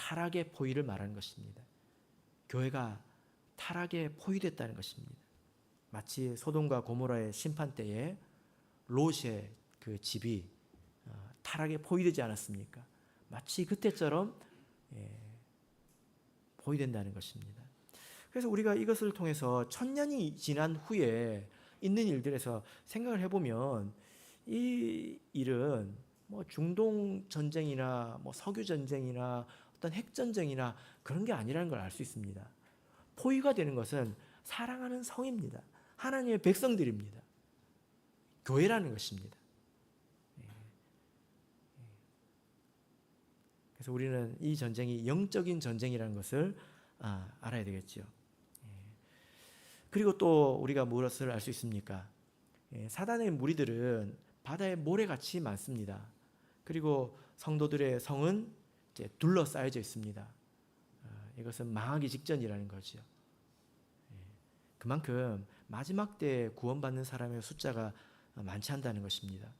S1: 타락의 포위를 말하는 것입니다. 교회가 타락에 포위됐다는 것입니다. 마치 소돔과 고모라의 심판 때에 롯의 그 집이 타락에 포위되지 않았습니까? 마치 그때처럼 포위된다는 것입니다. 그래서 우리가 이것을 통해서 1000년이 지난 후에 있는 일들에서 생각을 해보면 이 일은 뭐 중동 전쟁이나 뭐 석유 전쟁이나 어떤 핵 전쟁이나 그런 게 아니라는 걸 알 수 있습니다. 포위가 되는 것은 사랑하는 성입니다. 하나님의 백성들입니다. 교회라는 것입니다. 그래서 우리는 이 전쟁이 영적인 전쟁이라는 것을 알아야 되겠죠. 그리고 또 우리가 무엇을 알 수 있습니까? 사단의 무리들은 바다에 모래같이 많습니다. 그리고 성도들의 성은 이제 둘러싸여져 있습니다. 이것은 망하기 직전이라는 거죠. 그만큼 마지막 때 구원받는 사람의 숫자가 많지 않다는 것입니다.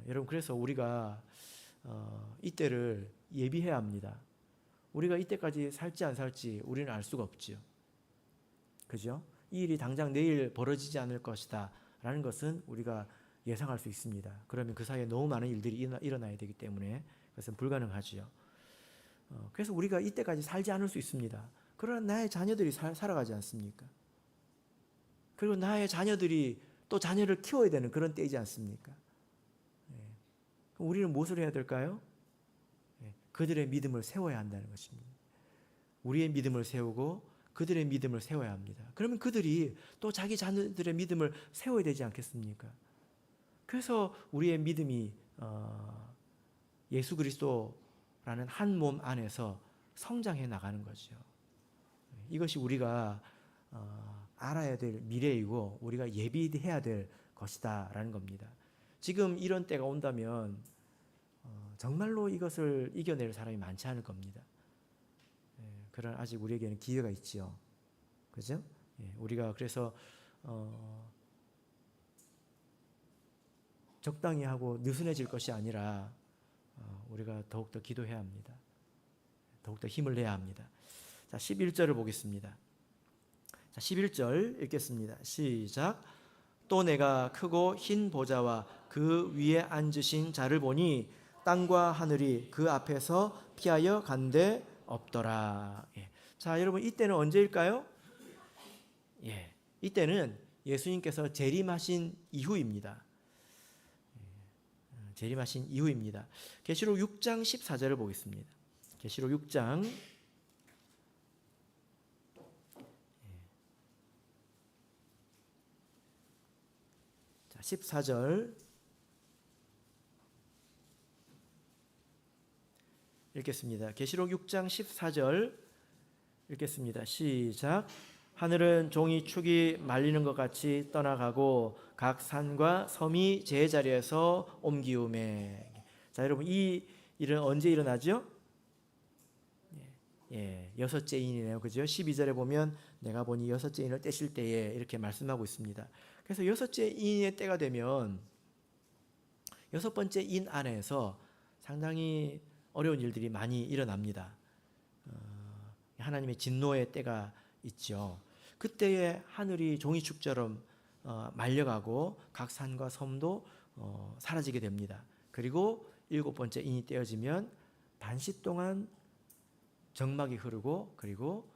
S1: 여러분, 그래서 우리가 이때를 예비해야 합니다. 우리가 이때까지 살지 안 살지 우리는 알 수가 없죠. 그죠? 이 일이 당장 내일 벌어지지 않을 것이다 라는 것은 우리가 예상할 수 있습니다. 그러면 그 사이에 너무 많은 일들이 일어나야 되기 때문에 그것은 불가능하지요. 그래서 우리가 이때까지 살지 않을 수 있습니다. 그러나 나의 자녀들이 살아가지 않습니까? 그리고 나의 자녀들이 또 자녀를 키워야 되는 그런 때이지 않습니까? 그럼 우리는 무엇을 해야 될까요? 그들의 믿음을 세워야 한다는 것입니다. 우리의 믿음을 세우고 그들의 믿음을 세워야 합니다. 그러면 그들이 또 자기 자녀들의 믿음을 세워야 되지 않겠습니까? 그래서 우리의 믿음이 예수 그리스도라는 한 몸 안에서 성장해 나가는 거죠. 이것이 우리가 알아야 될 미래이고 우리가 예비해야 될 것이다 라는 겁니다. 지금 이런 때가 온다면 정말로 이것을 이겨낼 사람이 많지 않을 겁니다. 그런 아직 우리에게는 기회가 있지요. 그죠? 우리가 그래서 적당히 하고 느슨해질 것이 아니라 우리가 더욱더 기도해야 합니다. 더욱더 힘을 내야 합니다. 자, 11절을 보겠습니다. 자, 11절 읽겠습니다. 시작. 또 내가 크고 흰 보좌와 그 위에 앉으신 자를 보니 땅과 하늘이 그 앞에서 피하여 간데 없더라. 자, 여러분, 이때는 언제일까요? 이때는 예수님께서 재림하신 이후입니다. 재림하신 이후입니다. 계시록 6장 14절을 보겠습니다. 계시록 6장 14절 읽겠습니다. 계시록 6장 14절 읽겠습니다. 시작. 하늘은 종이 축이 말리는 것 같이 떠나가고 각 산과 섬이 제자리에서 옮기우매. 자, 여러분, 이 일은 언제 일어나죠? 여섯째 인이네요. 그죠? 12절에 보면 내가 보니 여섯째 인을 떼실 때에 이렇게 말씀하고 있습니다. 그래서 여섯째 인의 때가 되면 여섯 번째 인 안에서 상당히 어려운 일들이 많이 일어납니다. 하나님의 진노의 때가 있죠. 그때에 하늘이 종이축처럼 말려가고 각 산과 섬도 사라지게 됩니다. 그리고 일곱 번째 인이 떼어지면 반시 동안 정막이 흐르고 그리고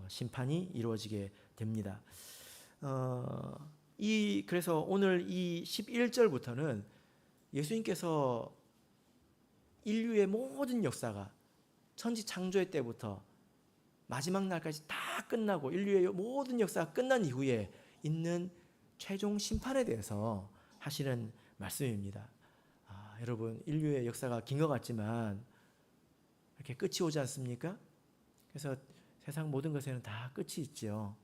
S1: 심판이 이루어지게 됩니다. 그래서 오늘 이 11절부터는 예수님께서 인류의 모든 역사가 천지 창조의 때부터 마지막 날까지 다 끝나고 인류의 모든 역사가 끝난 이후에 있는 최종 심판에 대해서 하시는 말씀입니다. 여러분, 인류의 역사가 긴 것 같지만 이렇게 끝이 오지 않습니까? 그래서 세상 모든 것에는 다 끝이 있죠.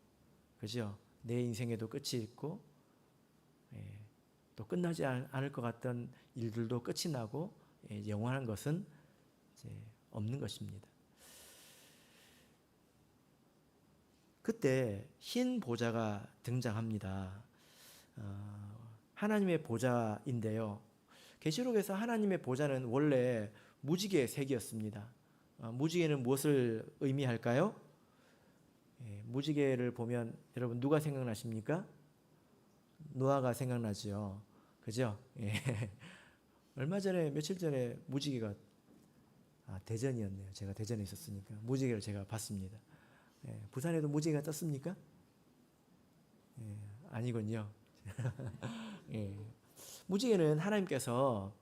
S1: 그죠? 내 인생에도 끝이 있고, 또 끝나지 않을 것 같던 일들도 끝이 나고, 영원한 것은 이제 없는 것입니다. 그때 흰 보좌가 등장합니다. 하나님의 보좌인데요. 계시록에서 하나님의 보좌는 원래 무지개 색이었습니다. 무지개는 무엇을 의미할까요? 무지개를 보면 여러분 누가 생각나십니까? 노아가 생각나죠. 그죠? 얼마 전에 며칠 전에 무지개가 대전이었네요. 제가 대전에 있었으니까 무지개를 제가 봤습니다. 부산에도 무지개가 떴습니까? 아니군요. 무지개는 하나님께서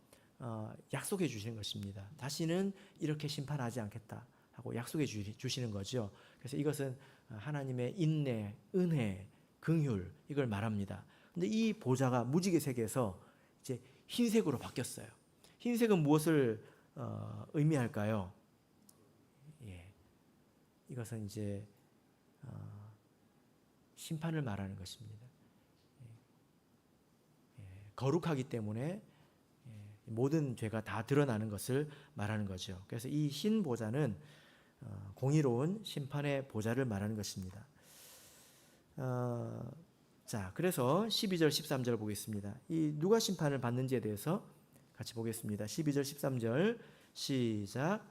S1: 약속해 주시는 것입니다. 다시는 이렇게 심판하지 않겠다 하고 약속해 주시는 거죠. 그래서 이것은 하나님의 인내, 은혜, 긍휼 이걸 말합니다. 근데 이 보좌가 무지개색에서 이제 흰색으로 바뀌었어요. 흰색은 무엇을 의미할까요? 이것은 이제 심판을 말하는 것입니다. 거룩하기 때문에 모든 죄가 다 드러나는 것을 말하는 거죠. 그래서 이 흰 보좌는 공의로운 심판의 보좌를 말하는 것입니다. 자, 그래서 12절, 13절 보겠습니다. 이 누가 심판을 받는지에 대해서 같이 보겠습니다. 12절, 13절 시작.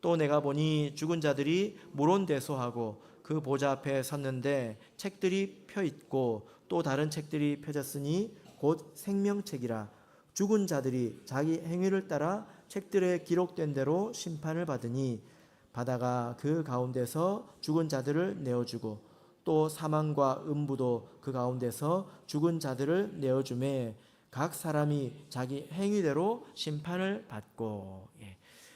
S1: 또 내가 보니 죽은 자들이 물온대소하고 그 보좌 앞에 섰는데 책들이 펴 있고 또 다른 책들이 펴졌으니 곧 생명책이라. 죽은 자들이 자기 행위를 따라 책들에 기록된 대로 심판을 받으니 바다가 그 가운데서 죽은 자들을 내어주고 또 사망과 음부도 그 가운데서 죽은 자들을 내어주매 각 사람이 자기 행위대로 심판을 받고.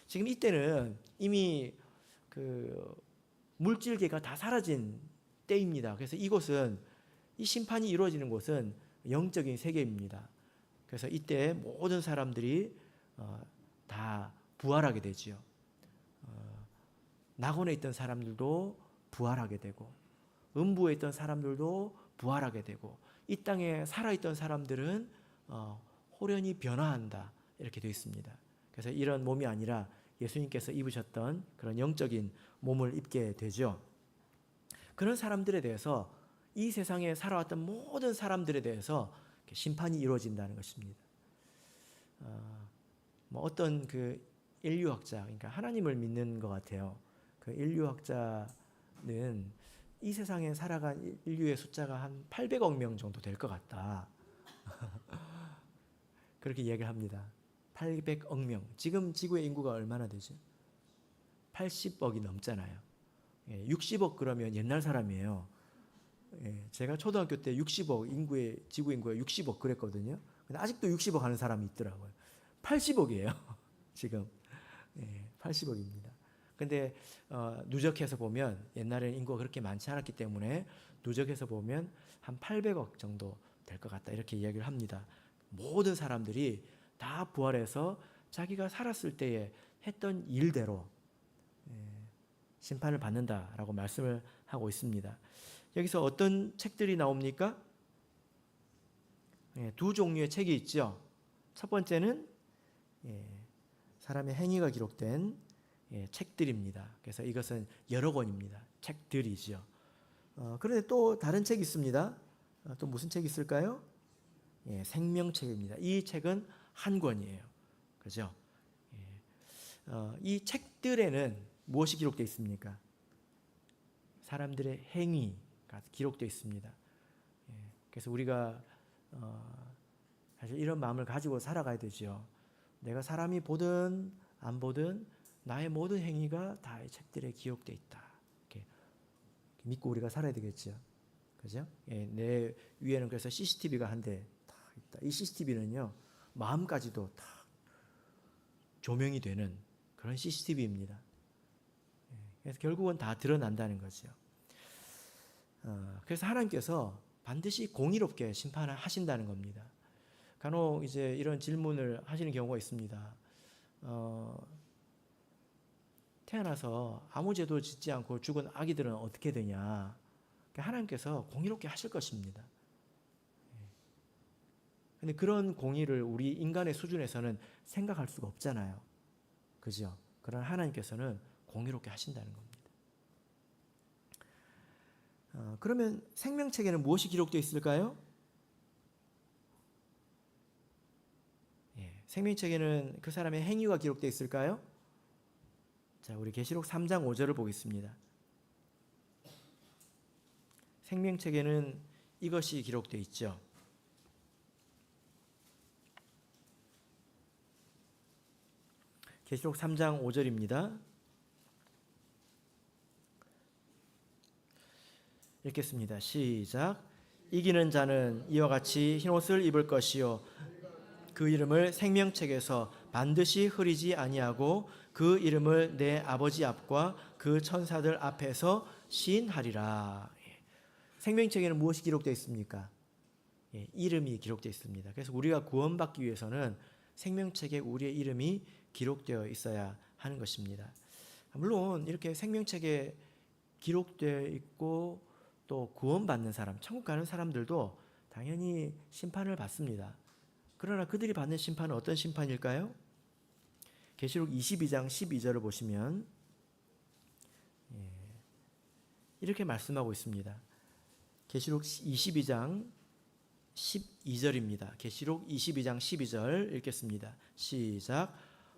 S1: 지금 이때는 이미 그 물질계가 다 사라진 때입니다. 그래서 이곳은 이 심판이 이루어지는 곳은 영적인 세계입니다. 그래서 이때 모든 사람들이 다 부활하게 되지요. 낙원에 있던 사람들도 부활하게 되고 음부에 있던 사람들도 부활하게 되고 이 땅에 살아있던 사람들은 호련히 변화한다 이렇게 되어 있습니다. 그래서 이런 몸이 아니라 예수님께서 입으셨던 그런 영적인 몸을 입게 되죠. 그런 사람들에 대해서 이 세상에 살아왔던 모든 사람들에 대해서 심판이 이루어진다는 것입니다. 어떤 그 인류학자, 그러니까 하나님을 믿는 것 같아요. 그 인류학자는 이 세상에 살아간 인류의 숫자가 한 800억 명 정도 될 것 같다. 그렇게 이야기를 합니다. 800억 명. 지금 지구의 인구가 얼마나 되죠? 80억이 넘잖아요. 60억 그러면 옛날 사람이에요. 제가 초등학교 때 60억 지구 인구가 60억 그랬거든요. 근데 아직도 60억 하는 사람이 있더라고요. 80억이에요. 지금 80억입니다. 근데 누적해서 보면 옛날에는 인구가 그렇게 많지 않았기 때문에 누적해서 보면 한 800억 정도 될 것 같다 이렇게 이야기를 합니다. 모든 사람들이 다 부활해서 자기가 살았을 때에 했던 일대로 심판을 받는다라고 말씀을 하고 있습니다. 여기서 어떤 책들이 나옵니까? 두 종류의 책이 있죠. 첫 번째는 사람의 행위가 기록된 책들입니다. 그래서 이것은 여러 권입니다. 책들이죠. 그런데 또 다른 책이 있습니다. 또 무슨 책이 있을까요? 생명책입니다. 이 책은 한 권이에요. 그죠? 이 책들에는 무엇이 기록되어 있습니까? 사람들의 행위가 기록되어 있습니다. 그래서 우리가 사실 이런 마음을 가지고 살아가야 되죠. 내가 사람이 보든 안 보든 나의 모든 행위가 다 이 책들에 기록되어 있다. 이렇게 믿고 우리가 살아야 되겠죠. 그죠? 예, 내 위에는 그래서 CCTV가 한 대 다 있다. 이 CCTV는요, 마음까지도 다 조명이 되는 그런 CCTV입니다. 그래서 결국은 다 드러난다는 거죠. 그래서 하나님께서 반드시 공의롭게 심판을 하신다는 겁니다. 간혹 이제 이런 질문을 하시는 경우가 있습니다. 태어나서 아무 죄도 짓지 않고 죽은 아기들은 어떻게 되냐? 하나님께서 공의롭게 하실 것입니다. 근데 그런 공의를 우리 인간의 수준에서는 생각할 수가 없잖아요. 그죠? 그러나 하나님께서는 공의롭게 하신다는 겁니다. 그러면 생명책에는 무엇이 기록되어 있을까요? 생명책에는 그 사람의 행위가 기록되어 있을까요? 자, 우리 계시록 3장 5절을 보겠습니다. 생명책에는 이것이 기록되어 있죠. 계시록 3장 5절입니다. 읽겠습니다. 시작. 이기는 자는 이와 같이 흰옷을 입을 것이요 그 이름을 생명책에서 반드시 흐리지 아니하고 그 이름을 내 아버지 앞과 그 천사들 앞에서 시인하리라. 생명책에는 무엇이 기록되어 있습니까? 이름이 기록되어 있습니다. 그래서 우리가 구원받기 위해서는 생명책에 우리의 이름이 기록되어 있어야 하는 것입니다. 물론 이렇게 생명책에 기록되어 있고 또 구원받는 사람, 천국 가는 사람들도 당연히 심판을 받습니다. 그러나 그들이 받는 심판은 어떤 심판일까요? 계시록 22장 12절을 보시면 이렇게 말씀하고 있습니다. 계시록 22장 12절입니다. 계시록 22장 12절 읽겠습니다. 시작.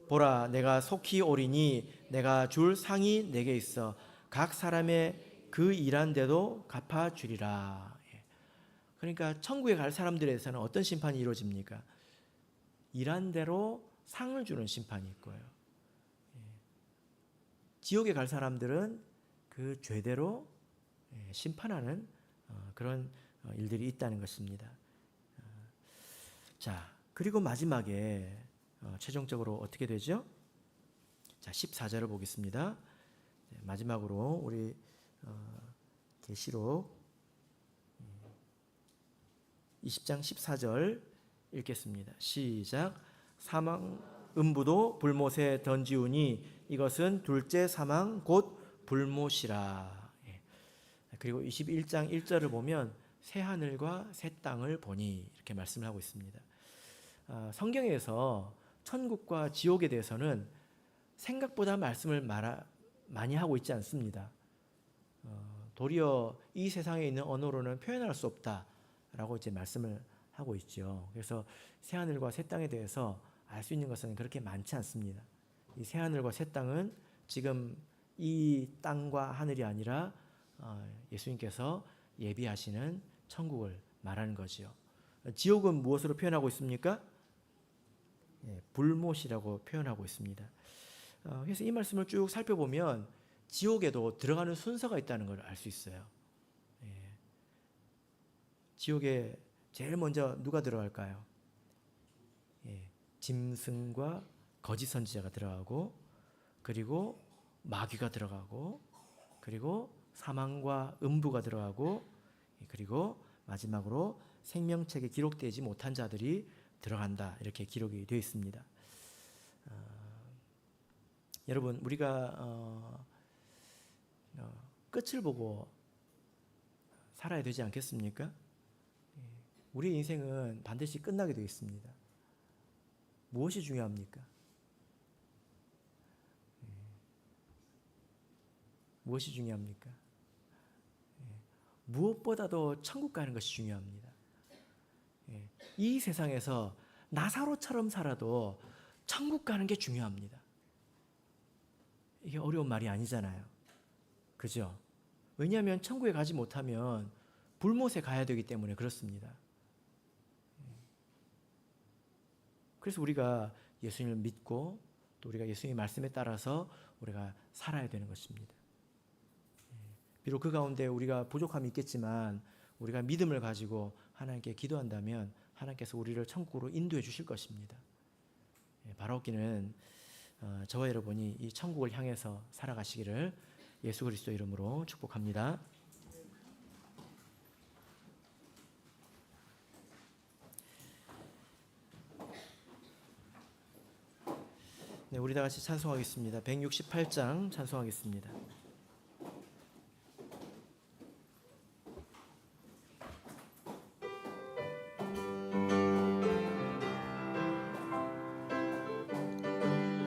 S1: 보라, 내가 속히 오리니 내가 줄 상이 내게 있어 각 사람의 그 일한 대도 갚아주리라. 그러니까 천국에 갈 사람들에 대해서는 어떤 심판이 이루어집니까? 일한 대로 상을 주는 심판이 있고요. 지옥에 갈 사람들은 그 죄대로 심판하는 그런 일들이 있다는 것입니다. 자, 그리고 마지막에 최종적으로 어떻게 되죠? 자, 14절을 보겠습니다. 마지막으로 우리 계시록 20장 14절 읽겠습니다. 시작. 사망 음부도 불못에 던지우니 이것은 둘째 사망 곧 불못이라. 그리고 21장 1절을 보면 새 하늘과 새 땅을 보니 이렇게 말씀을 하고 있습니다. 성경에서 천국과 지옥에 대해서는 생각보다 말씀을 많이 하고 있지 않습니다. 도리어 이 세상에 있는 언어로는 표현할 수 없다라고 이제 말씀을 하고 있죠. 그래서 새 하늘과 새 땅에 대해서 알 수 있는 것은 그렇게 많지 않습니다. 이 새 하늘과 새 땅은 지금 이 땅과 하늘이 아니라 예수님께서 예비하시는 천국을 말하는 거지요. 지옥은 무엇으로 표현하고 있습니까? 불못이라고 표현하고 있습니다. 그래서 이 말씀을 쭉 살펴보면 지옥에도 들어가는 순서가 있다는 걸 알 수 있어요. 지옥에 제일 먼저 누가 들어갈까요? 짐승과 거짓 선지자가 들어가고, 그리고 마귀가 들어가고, 그리고 사망과 음부가 들어가고, 그리고 마지막으로 생명책에 기록되지 못한 자들이 들어간다, 이렇게 기록이 되어 있습니다. 여러분, 우리가 끝을 보고 살아야 되지 않겠습니까? 우리 인생은 반드시 끝나게 되어 있습니다. 무엇이 중요합니까? 무엇이 중요합니까? 무엇보다도 천국 가는 것이 중요합니다. 이 세상에서 나사로처럼 살아도 천국 가는 게 중요합니다. 이게 어려운 말이 아니잖아요. 그죠? 왜냐하면 천국에 가지 못하면 불못에 가야 되기 때문에 그렇습니다. 그래서 우리가 예수님을 믿고 또 우리가 예수님의 말씀에 따라서 우리가 살아야 되는 것입니다. 비록 그 가운데 우리가 부족함이 있겠지만 우리가 믿음을 가지고 하나님께 기도한다면 하나님께서 우리를 천국으로 인도해 주실 것입니다. 바라옵기는 저와 여러분이 이 천국을 향해서 살아가시기를 예수 그리스도 이름으로 축복합니다. 네, 우리 다 같이 찬송하겠습니다. 168장 찬송하겠습니다.